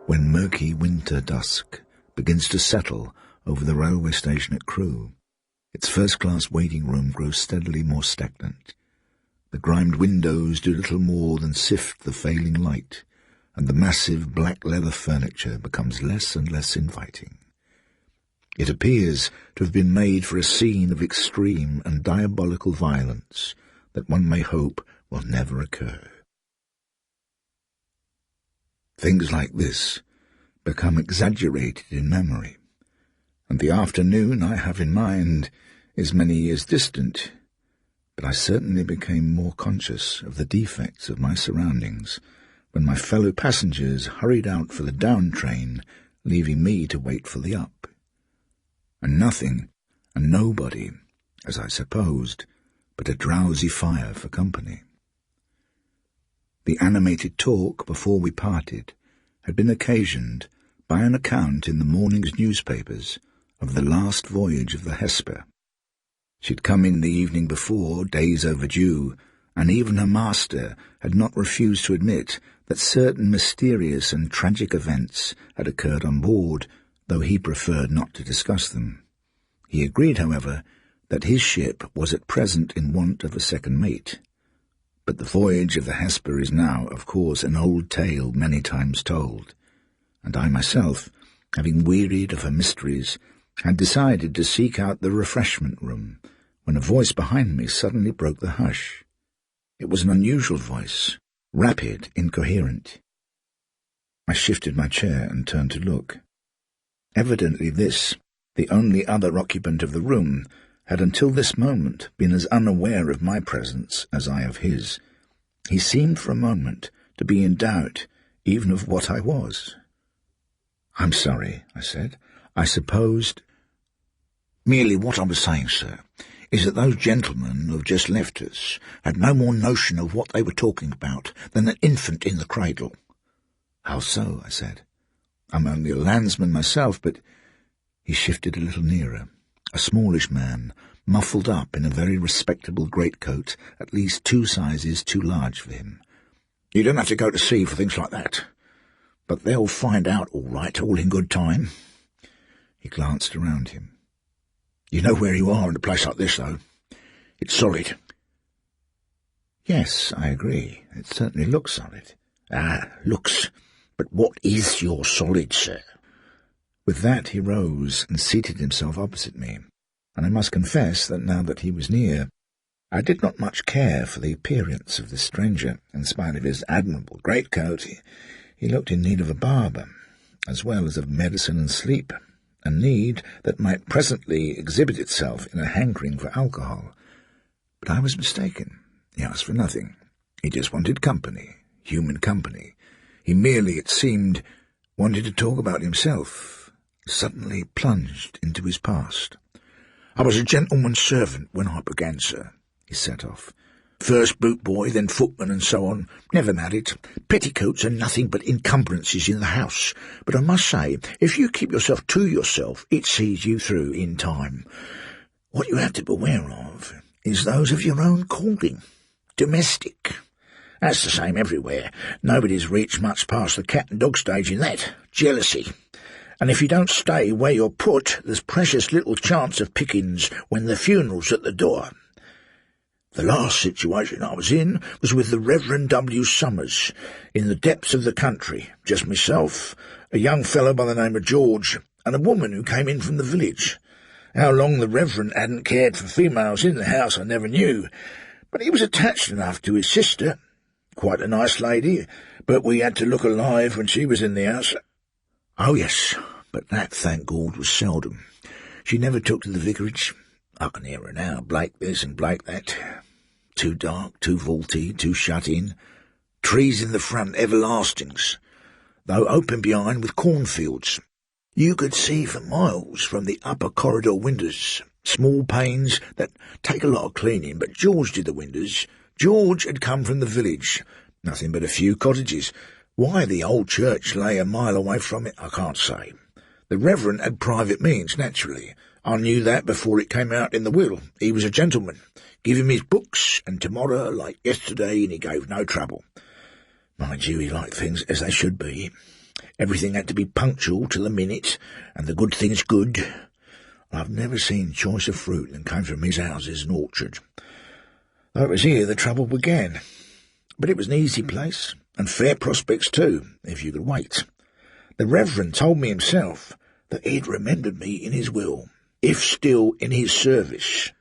when murky winter dusk begins to settle over the railway station at Crewe, its first-class waiting room grows steadily more stagnant. The grimed windows do little more than sift the failing light, and the massive black leather furniture becomes less and less inviting. It appears to have been made for a scene of extreme and diabolical violence that one may hope will never occur. Things like this become exaggerated in memory, and the afternoon I have in mind is many years distant, but I certainly became more conscious of the defects of my surroundings when my fellow passengers hurried out for the down train, leaving me to wait for the up. And nothing, and nobody, as I supposed, but a drowsy fire for company. The animated talk before we parted had been occasioned by an account in the morning's newspapers of the last voyage of the Hesper. She'd come in the evening before, days overdue, and even her master had not refused to admit that certain mysterious and tragic events had occurred on board, though he preferred not to discuss them. He agreed, however, that his ship was at present in want of a second mate. But the voyage of the Hesper is now, of course, an old tale many times told, and I myself, having wearied of her mysteries, had decided to seek out the refreshment room, when a voice behind me suddenly broke the hush. It was an unusual voice, rapid, incoherent. I shifted my chair and turned to look. Evidently this, the only other occupant of the room, had until this moment been as unaware of my presence as I of his. He seemed for a moment to be in doubt even of what I was. "I'm sorry," I said. "I supposed—" "Merely what I was saying, sir, is that those gentlemen who have just left us had no more notion of what they were talking about than an infant in the cradle." "How so?" I said. "I'm only a landsman myself, but—" He shifted a little nearer, a smallish man, muffled up in a very respectable greatcoat, at least 2 sizes too large for him. "You don't have to go to sea for things like that. But they'll find out all right, all in good time." He glanced around him. "You know where you are in a place like this, though. It's solid." "Yes, I agree. It certainly looks solid." "Ah, looks. But what is your solid, sir?" With that he rose and seated himself opposite me, and I must confess that now that he was near, I did not much care for the appearance of this stranger. In spite of his admirable greatcoat, he looked in need of a barber, as well as of medicine and sleep, a need that might presently exhibit itself in a hankering for alcohol. But I was mistaken. He asked for nothing. He just wanted company, human company. He merely, it seemed, wanted to talk about himself, suddenly plunged into his past. "I was a gentleman's servant when I began, sir," he set off. "First boot boy, then footman, and so on. Never married. Petticoats are nothing but encumbrances in the house. But I must say, if you keep yourself to yourself, it sees you through in time. What you have to beware of is those of your own calling. Domestic. That's the same everywhere. Nobody's reached much past the cat and dog stage in that. Jealousy. And if you don't stay where you're put, there's precious little chance of pickings when the funeral's at the door. The last situation I was in was with the Reverend W. Summers, in the depths of the country. Just myself, a young fellow by the name of George, and a woman who came in from the village. How long the Reverend hadn't cared for females in the house I never knew, but he was attached enough to his sister. Quite a nice lady, but we had to look alive when she was in the house. Oh, yes, but that, thank God, was seldom. She never took to the vicarage. I can hear her now, Blake this and Blake that. Too dark, too vaulty, too shut in. Trees in the front, everlastings, though open behind with cornfields. You could see for miles from the upper corridor windows, small panes that take a lot of cleaning, but George did the windows. George had come from the village, nothing but a few cottages. Why the old church lay a mile away from it, I can't say. The Reverend had private means, naturally. I knew that before it came out in the will. He was a gentleman. Give him his books, and tomorrow, like yesterday, and he gave no trouble. Mind you, he liked things as they should be. Everything had to be punctual to the minute, and the good things good. I've never seen choicer fruit than came from his houses and orchard. Though it was here the trouble began. But it was an easy place, and fair prospects too, if you could wait. The Reverend told me himself that he'd remembered me in his will, if still in his service.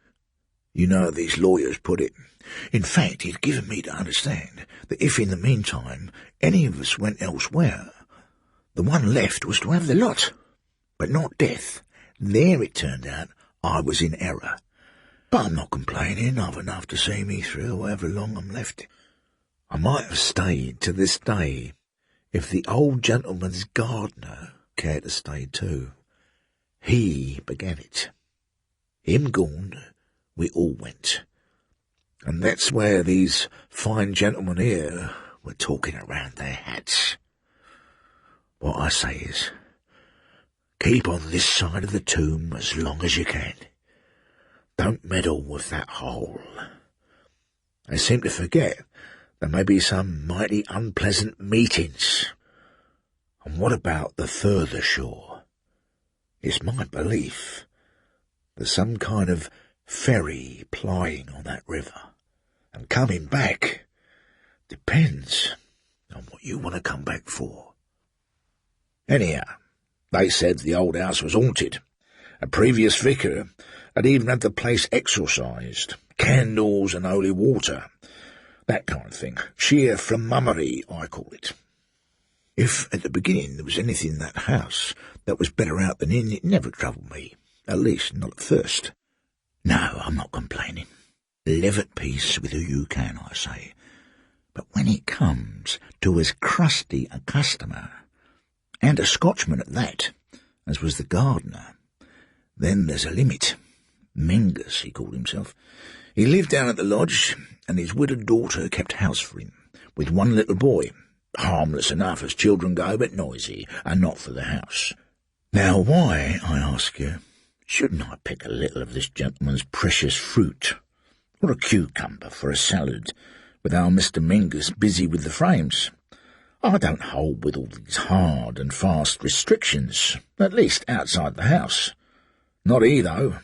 You know how these lawyers put it. In fact, he'd given me to understand that if in the meantime any of us went elsewhere, the one left was to have the lot, but not death. There it turned out I was in error. But I'm not complaining. I've enough to see me through however long I'm left. I might have stayed to this day if the old gentleman's gardener cared to stay too. He began it. Him gone, we all went. And that's where these fine gentlemen here were talking around their hats. What I say is, keep on this side of the tomb as long as you can. Don't meddle with that hole. They seem to forget there may be some mighty unpleasant meetings. And what about the further shore? It's my belief there's some kind of ferry plying on that river, and coming back depends on what you want to come back for. Anyhow, they said the old house was haunted. A previous vicar had even had the place exorcised, candles and holy water, that kind of thing. Sheer flummery, I call it. If at the beginning there was anything in that house that was better out than in, it never troubled me, at least not at first. No, I'm not complaining. Live at peace with who you can, I say. But when it comes to as crusty a customer, and a Scotchman at that, as was the gardener, then there's a limit. Mengus, he called himself. He lived down at the lodge, and his widowed daughter kept house for him, with one little boy, harmless enough as children go, but noisy, and not for the house. Now why, I ask you, shouldn't I pick a little of this gentleman's precious fruit, or a cucumber for a salad, with our Mr. Mengus busy with the frames? I don't hold with all these hard and fast restrictions, at least outside the house. Not he, though.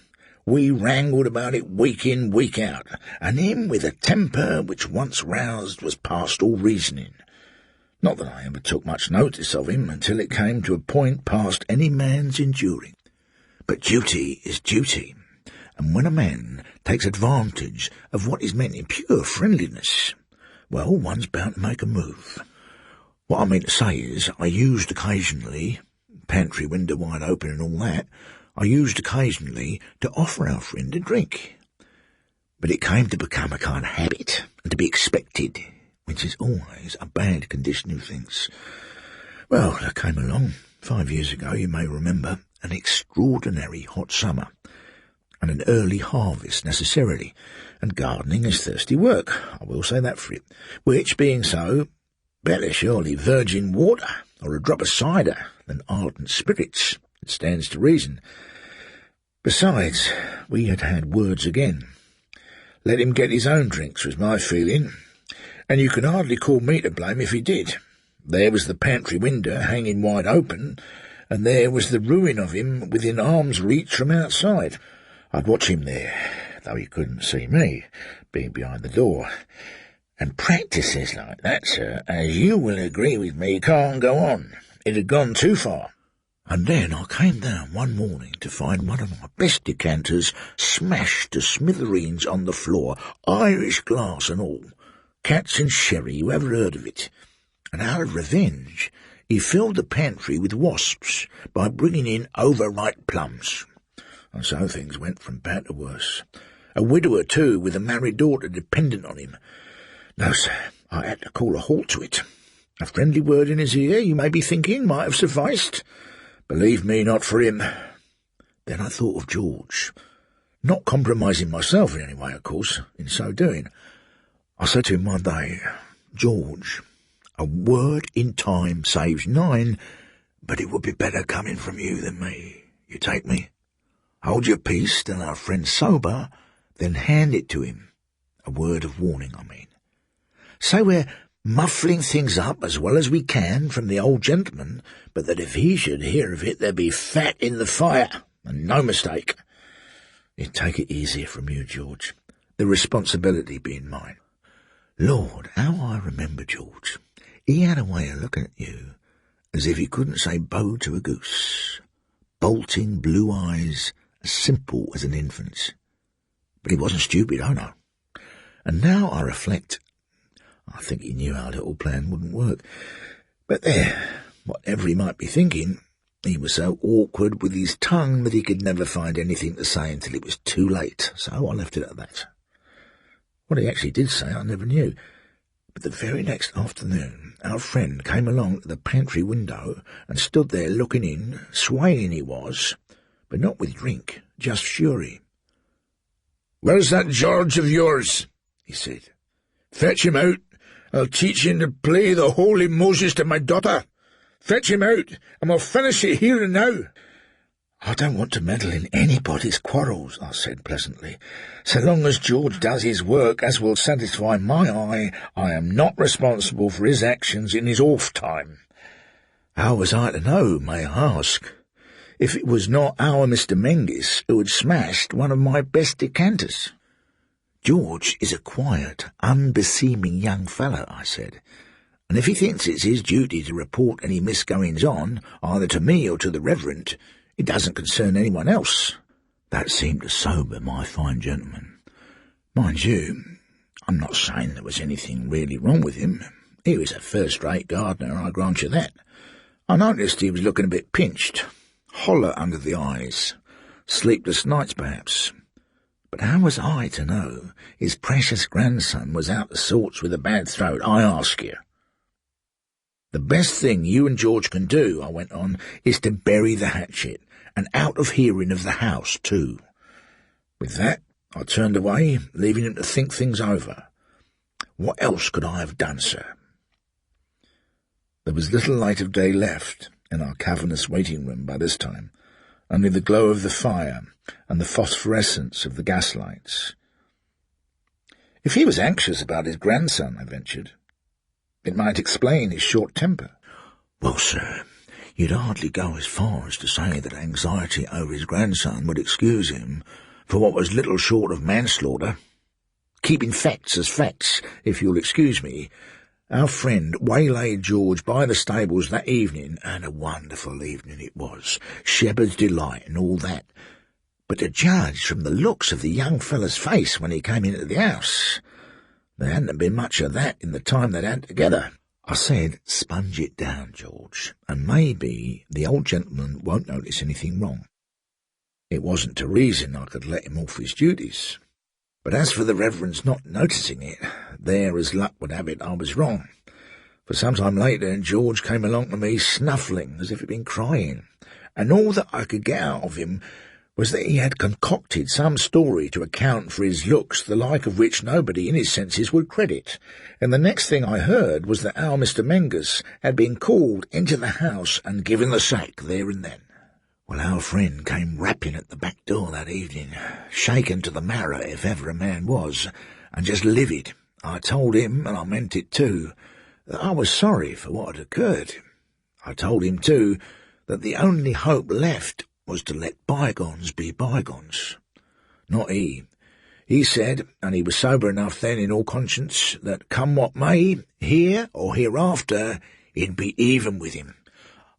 We wrangled about it week in, week out, and him with a temper which once roused was past all reasoning. Not that I ever took much notice of him until it came to a point past any man's enduring. But duty is duty, and when a man takes advantage of what is meant in pure friendliness, well, one's bound to make a move. What I mean to say is, I used occasionally, pantry window wide open and all that, I used occasionally to offer our friend a drink. But it came to become a kind of habit, and to be expected, which is always a bad condition of things. Well, there came along, 5 years ago, you may remember, an extraordinary hot summer, and an early harvest necessarily, and gardening is thirsty work, I will say that for it, which, being so, better surely virgin water, or a drop of cider, than ardent spirits. It stands to reason. Besides, we had had words again. Let him get his own drinks, was my feeling, and you can hardly call me to blame if he did. There was the pantry window hanging wide open, and there was the ruin of him within arm's reach from outside. I'd watch him there, though he couldn't see me, being behind the door. And practices like that, sir, as you will agree with me, can't go on. It had gone too far. And then I came down one morning to find one of my best decanters smashed to smithereens on the floor, Irish glass and all. Cats and sherry, who ever heard of it? And out of revenge, he filled the pantry with wasps by bringing in overripe plums. And so things went from bad to worse. A widower, too, with a married daughter dependent on him. No, sir, I had to call a halt to it. A friendly word in his ear, you may be thinking, might have sufficed. Believe me, not for him. Then I thought of George, not compromising myself in any way, of course, in so doing. I said to him one day, George, a word in time saves 9, but it would be better coming from you than me. You take me? Hold your peace till our friend's sober, then hand it to him. A word of warning, I mean. Say we're muffling things up as well as we can from the old gentleman, but that if he should hear of it, there'd be fat in the fire, and no mistake. You'd take it easier from you, George, the responsibility being mine. Lord, how I remember George. He had a way of looking at you as if he couldn't say bo to a goose. Bolting blue eyes, as simple as an infant's. But he wasn't stupid, oh no. And now I reflect, I think he knew our little plan wouldn't work. But there, whatever he might be thinking, he was so awkward with his tongue that he could never find anything to say until it was too late, so I left it at that. What he actually did say I never knew. But the very next afternoon, our friend came along to the pantry window and stood there looking in, swaying he was, but not with drink, just fury. "Where's that George of yours?" he said. "Fetch him out. I'll teach him to play the Holy Moses to my daughter. Fetch him out, and we'll finish it here and now." "I don't want to meddle in anybody's quarrels," I said pleasantly. "So long as George does his work as will satisfy my eye, I am not responsible for his actions in his off time." How was I to know, may I ask, if it was not our Mr. Menzies who had smashed one of my best decanters? "George is a quiet, unbeseeming young fellow," I said, "and if he thinks it's his duty to report any misgoings-on, either to me or to the Reverend, it doesn't concern anyone else." That seemed to sober my fine gentleman. Mind you, I'm not saying there was anything really wrong with him. He was a first-rate gardener, I grant you that. I noticed he was looking a bit pinched, hollow under the eyes, sleepless nights perhaps. But how was I to know his precious grandson was out of sorts with a bad throat, I ask you? "The best thing you and George can do," I went on, "is to bury the hatchet, and out of hearing of the house, too." With that, I turned away, leaving him to think things over. What else could I have done, sir? There was little light of day left in our cavernous waiting-room by this time, only the glow of the fire and the phosphorescence of the gaslights. "If he was anxious about his grandson," I ventured, "it might explain his short temper." "Well, sir, you'd hardly go as far as to say that anxiety over his grandson would excuse him for what was little short of manslaughter. Keeping facts as facts, if you'll excuse me, our friend waylaid George by the stables that evening, and a wonderful evening it was, shepherd's delight and all that. But to judge from the looks of the young fellow's face when he came into the house, there hadn't been much of that in the time they'd had together." I said, "Sponge it down, George, and maybe the old gentleman won't notice anything wrong." It wasn't to reason I could let him off his duties. But as for the Reverend's not noticing it, there, as luck would have it, I was wrong. For some time later, George came along to me snuffling as if he'd been crying, and all that I could get out of him was that he had concocted some story to account for his looks, the like of which nobody in his senses would credit, and the next thing I heard was that our Mr. Menzies had been called into the house and given the sack there and then. Well, our friend came rapping at the back door that evening, shaken to the marrow if ever a man was, and just livid. I told him, and I meant it too, that I was sorry for what had occurred. I told him too that the only hope left was to let bygones be bygones. Not he. He said, and he was sober enough then in all conscience, that come what may, here or hereafter, he'd be even with him.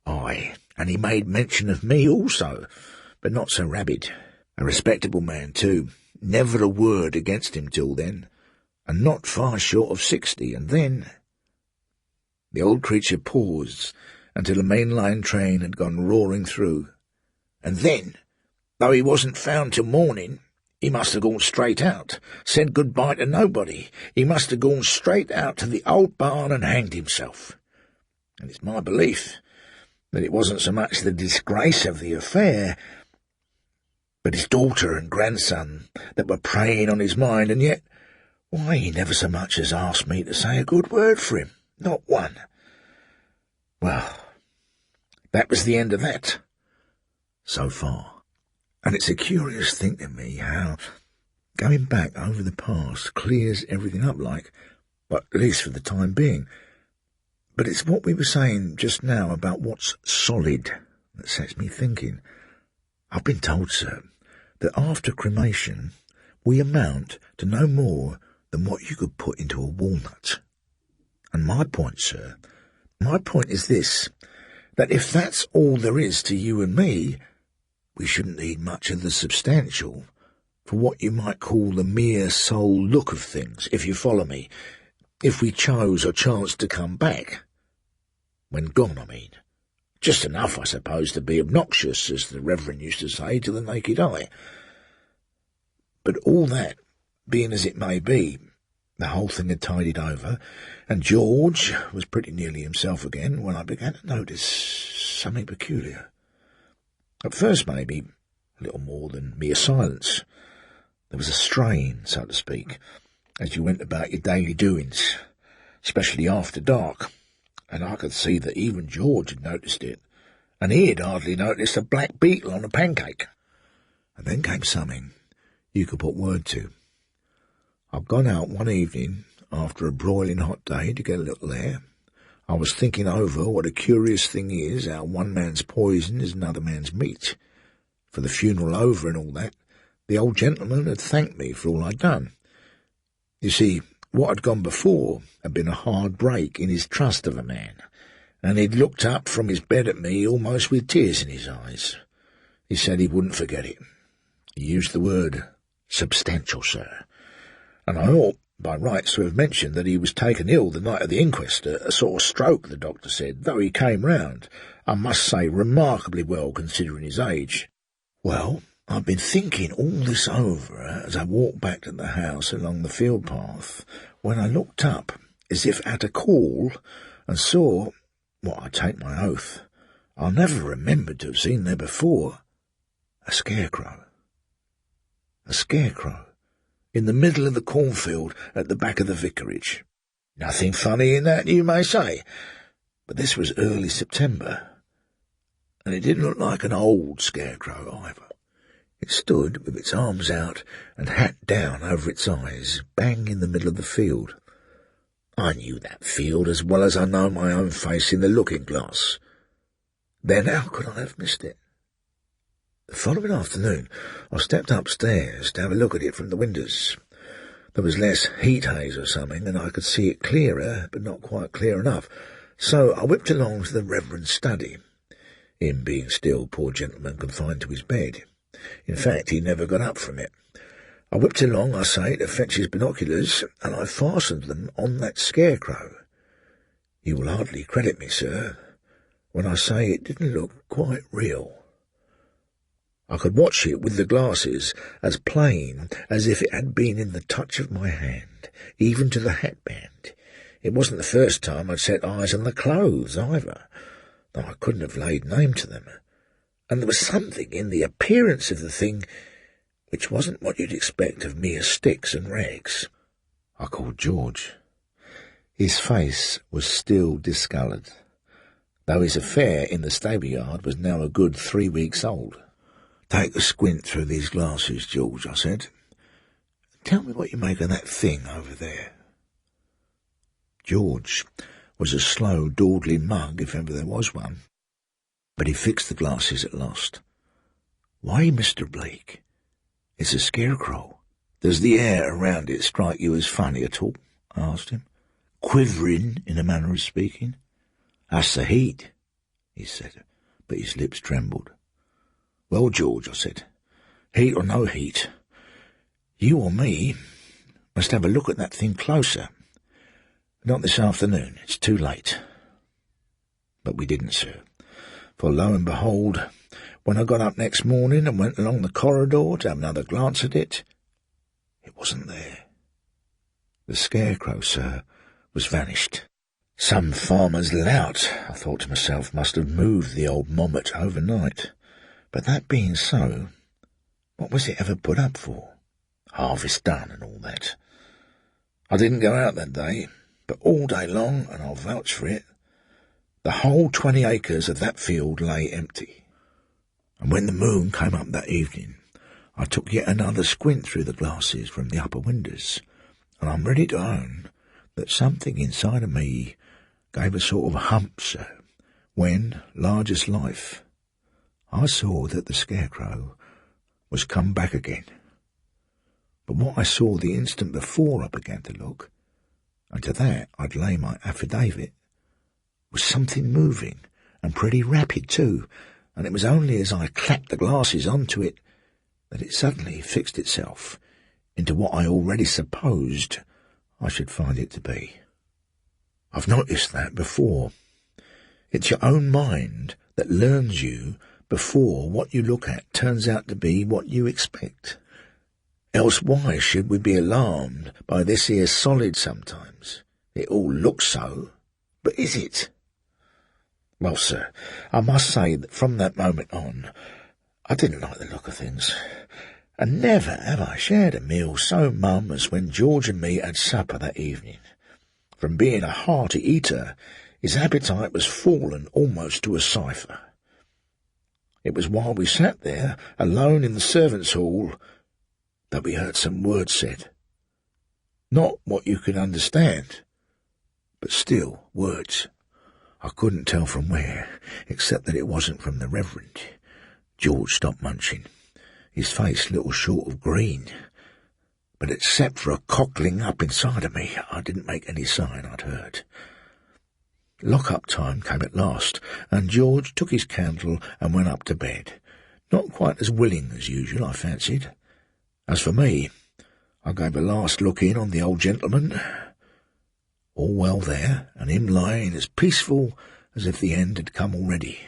Aye, and he made mention of me also, but not so rabid. A respectable man too, never a word against him till then, and not far short of 60, and then— The old creature paused until a main-line train had gone roaring through. "And then, though he wasn't found till morning, he must have gone straight out, said good-bye to nobody. He must have gone straight out to the old barn and hanged himself. And it's my belief that it wasn't so much the disgrace of the affair, but his daughter and grandson that were preying on his mind, and yet, why, he never so much as asked me to say a good word for him, not one. Well, that was the end of that, so far. And it's a curious thing to me how, going back over the past, clears everything up like, But at least for the time being. But it's what we were saying just now about what's solid that sets me thinking. I've been told, sir, that after cremation we amount to no more than what you could put into a walnut. And my point, sir, is this, that if that's all there is to you and me, we shouldn't need much of the substantial for what you might call the mere soul look of things, if you follow me, if we chose or chanced to come back. When gone, I mean. Just enough, I suppose, to be obnoxious, as the Reverend used to say, to the naked eye. But all that, being as it may be, the whole thing had tidied over, and George was pretty nearly himself again when I began to notice something peculiar. At first, maybe, a little more than mere silence. There was a strain, so to speak, as you went about your daily doings, especially after dark, and I could see that even George had noticed it, and he had hardly noticed a black beetle on a pancake. And then came something you could put word to. I'd gone out one evening after a broiling hot day to get a little air. I was thinking over what a curious thing is how one man's poison is another man's meat. For the funeral over and all that, the old gentleman had thanked me for all I'd done. You see, what had gone before had been a hard break in his trust of a man, and he'd looked up from his bed at me almost with tears in his eyes. He said he wouldn't forget it. He used the word substantial, sir, and I ought by rights to have mentioned that he was taken ill the night of the inquest, a sort of stroke, the doctor said, though he came round, I must say, remarkably well considering his age. Well, I've been thinking all this over as I walked back to the house along the field path, when I looked up, as if at a call, and saw, what I take my oath, I'll never remember to have seen there before, a scarecrow. A scarecrow, in the middle of the cornfield at the back of the vicarage. Nothing funny in that, you may say, but this was early September, and it didn't look like an old scarecrow either. It stood with its arms out and hat down over its eyes, bang in the middle of the field. I knew that field as well as I know my own face in the looking-glass. Then how could I have missed it? The following afternoon I stepped upstairs to have a look at it from the windows. There was less heat haze or something, and I could see it clearer, but not quite clear enough. So I whipped along to the Reverend's study, him being still, poor gentleman, confined to his bed. In fact, he never got up from it. I whipped along, I say, to fetch his binoculars, and I fastened them on that scarecrow. You will hardly credit me, sir, when I say it didn't look quite real. I could watch it with the glasses as plain as if it had been in the touch of my hand, even to the hatband. It wasn't the first time I'd set eyes on the clothes, either, though I couldn't have laid name to them. And there was something in the appearance of the thing which wasn't what you'd expect of mere sticks and rags. I called George. His face was still discoloured, though his affair in the stable-yard was now a good 3 weeks old. Take a squint through these glasses, George, I said. Tell me what you make of that thing over there. George was a slow, dawdling mug, if ever there was one. But he fixed the glasses at last. Why, Mr. Blake, it's a scarecrow. Does the air around it strike you as funny at all? I asked him, quivering in a manner of speaking. That's the heat, he said, but his lips trembled. Well, George, I said, heat or no heat, you or me must have a look at that thing closer. Not this afternoon, it's too late. But we didn't, sir. For lo and behold, when I got up next morning and went along the corridor to have another glance at it, it wasn't there. The scarecrow, sir, was vanished. Some farmer's lout, I thought to myself, must have moved the old mommet overnight. But that being so, what was it ever put up for? Harvest done and all that. I didn't go out that day, but all day long, and I'll vouch for it, the whole 20 acres of that field lay empty. And when the moon came up that evening, I took yet another squint through the glasses from the upper windows, and I'm ready to own that something inside of me gave a sort of hump, sir, when, large as life, I saw that the scarecrow was come back again. But what I saw the instant before I began to look, and to that I'd lay my affidavit, was something moving, and pretty rapid too, and it was only as I clapped the glasses onto it that it suddenly fixed itself into what I already supposed I should find it to be. I've noticed that before. It's your own mind that learns you before what you look at turns out to be what you expect. Else why should we be alarmed by this here solid sometimes? It all looks so, but is it? Well, sir, I must say that from that moment on, I didn't like the look of things, and never have I shared a meal so mum as when George and me had supper that evening. From being a hearty eater, his appetite was fallen almost to a cipher. It was while we sat there, alone in the servants' hall, that we heard some words said. Not what you could understand, but still words. I couldn't tell from where, except that it wasn't from the Reverend. George stopped munching, his face little short of green. But except for a cockling up inside of me, I didn't make any sign I'd heard. Lock-up time came at last, and George took his candle and went up to bed. Not quite as willing as usual, I fancied. As for me, I gave a last look in on the old gentleman. All well there, and him lying as peaceful as if the end had come already.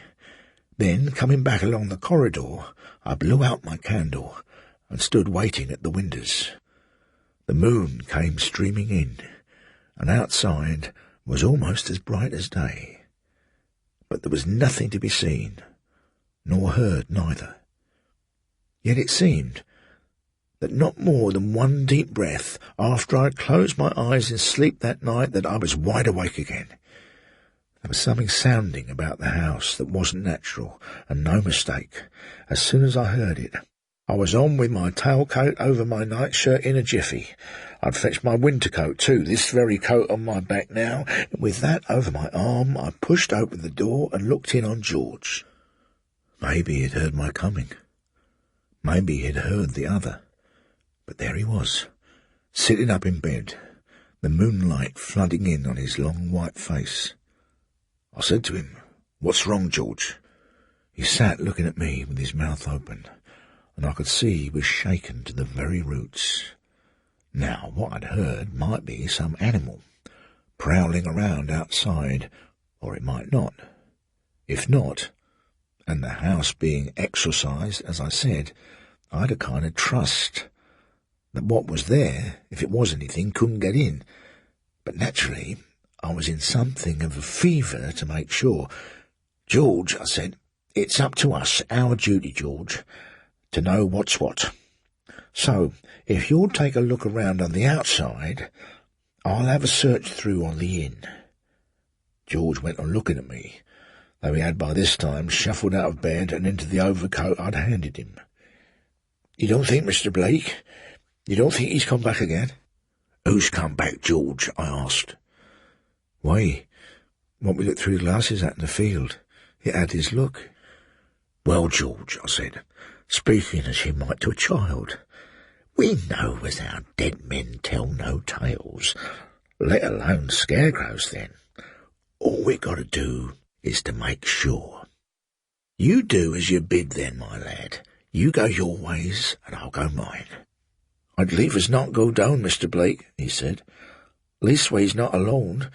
Then, coming back along the corridor, I blew out my candle and stood waiting at the windows. The moon came streaming in, and outside was almost as bright as day. But there was nothing to be seen, nor heard neither. Yet it seemed that not more than one deep breath after I had closed my eyes in sleep that night that I was wide awake again. There was something sounding about the house that wasn't natural, and no mistake. As soon as I heard it, I was on with my tailcoat over my nightshirt in a jiffy. I'd fetched my winter coat too, this very coat on my back now, and with that over my arm I pushed open the door and looked in on George. Maybe he'd heard my coming. Maybe he'd heard the other. But there he was, sitting up in bed, the moonlight flooding in on his long white face. I said to him, "What's wrong, George?" He sat looking at me with his mouth open, and I could see he was shaken to the very roots. Now, what I'd heard might be some animal prowling around outside, or it might not. If not, and the house being exorcised, as I said, I'd a kind of trust that what was there, if it was anything, couldn't get in. But naturally, I was in something of a fever to make sure. "George," I said, "it's up to us, our duty, George, to know what's what. So, if you'll take a look around on the outside, I'll have a search through on the inn." George went on looking at me, though he had by this time shuffled out of bed and into the overcoat I'd handed him. "You don't think, Mr. Blake, you don't think he's come back again?" "Who's come back, George?" I asked. "Why, what we looked through the glasses at in the field. It had his look." "Well, George," I said, speaking as you might to a child, "we know as how dead men tell no tales, let alone scarecrows then. All we got to do is to make sure. You do as you're bid then, my lad. You go your ways, and I'll go mine." "I'd leave us not go down, Mr. Blake," he said. "Leastways not alone.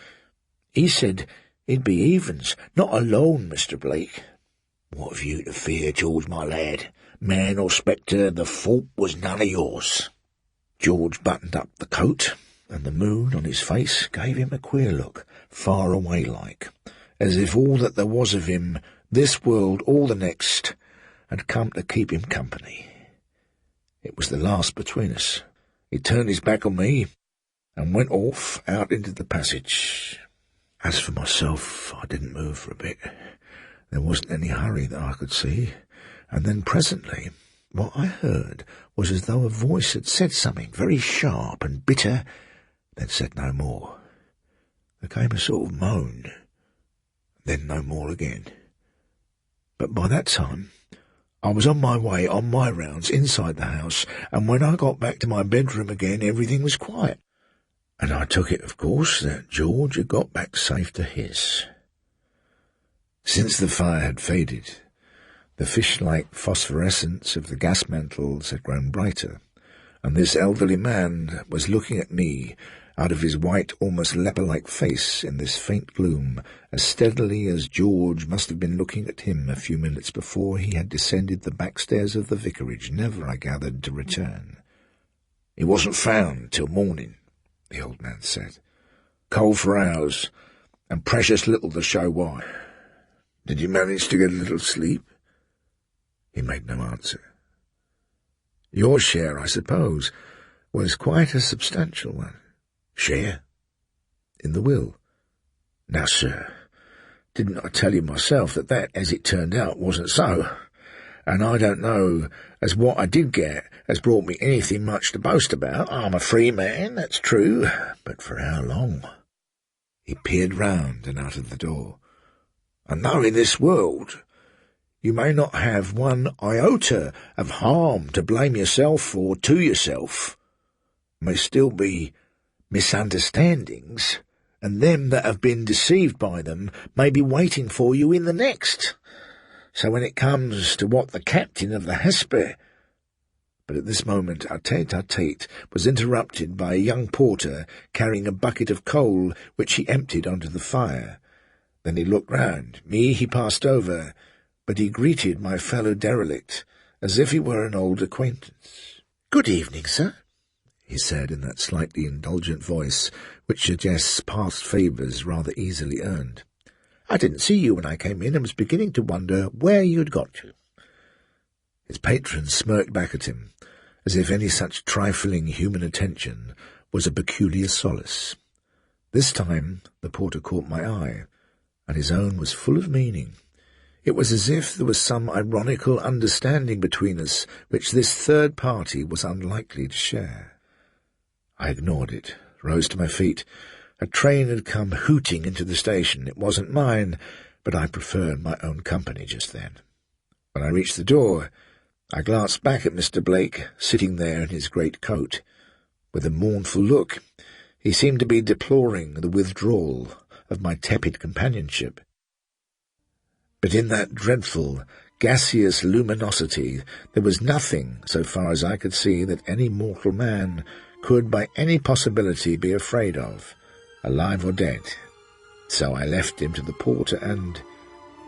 He said it'd be evens, not alone, Mr. Blake." "What have you to fear, George, my lad? Man or spectre, the fault was none of yours." George buttoned up the coat, and the moon on his face gave him a queer look, far away like, as if all that there was of him, this world, all the next, had come to keep him company. It was the last between us. He turned his back on me and went off out into the passage. As for myself, I didn't move for a bit. There wasn't any hurry that I could see, and then presently what I heard was as though a voice had said something very sharp and bitter, then said no more. There came a sort of moan, then no more again. But by that time, I was on my way on my rounds inside the house, and when I got back to my bedroom again, everything was quiet. And I took it, of course, that George had got back safe to his. Since the fire had faded, the fish-like phosphorescence of the gas mantles had grown brighter, and this elderly man was looking at me out of his white, almost leper-like face in this faint gloom, as steadily as George must have been looking at him a few minutes before he had descended the back stairs of the vicarage, never, I gathered, to return. "He wasn't found till morning," the old man said. "Cold for hours, and precious little to show why. Did you manage to get a little sleep?" He made no answer. "Your share, I suppose, was quite a substantial one." "Share?" "In the will." "Now, sir, didn't I tell you myself that, as it turned out, wasn't so? And I don't know as what I did get has brought me anything much to boast about. I'm a free man, that's true, but for how long?" He peered round and out of the door. "And though in this world you may not have one iota of harm to blame yourself for to yourself, may still be misunderstandings, and them that have been deceived by them may be waiting for you in the next. So when it comes to what the captain of the Hesper—" But at this moment our tete-a-tete was interrupted by a young porter carrying a bucket of coal, which he emptied onto the fire. Then he looked round. Me he passed over, but he greeted my fellow derelict as if he were an old acquaintance. "Good evening, sir," he said in that slightly indulgent voice which suggests past favours rather easily earned. "I didn't see you when I came in and was beginning to wonder where you'd got to." His patron smirked back at him, as if any such trifling human attention was a peculiar solace. This time the porter caught my eye, and his own was full of meaning. It was as if there was some ironical understanding between us which this third party was unlikely to share. I ignored it, rose to my feet. A train had come hooting into the station. It wasn't mine, but I preferred my own company just then. When I reached the door, I glanced back at Mr. Blake, sitting there in his great coat. With a mournful look, he seemed to be deploring the withdrawal of my tepid companionship. But in that dreadful, gaseous luminosity there was nothing, so far as I could see, that any mortal man could by any possibility be afraid of, alive or dead. So I left him to the porter, and,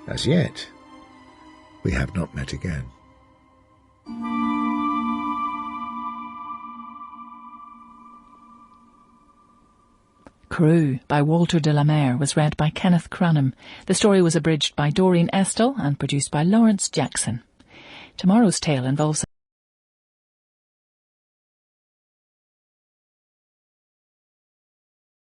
as yet, we have not met again. Crewe by Walter de la Mare was read by Kenneth Cranham. The story was abridged by Doreen, Estall and produced by Lawrence Jackson. Tomorrow's tale involves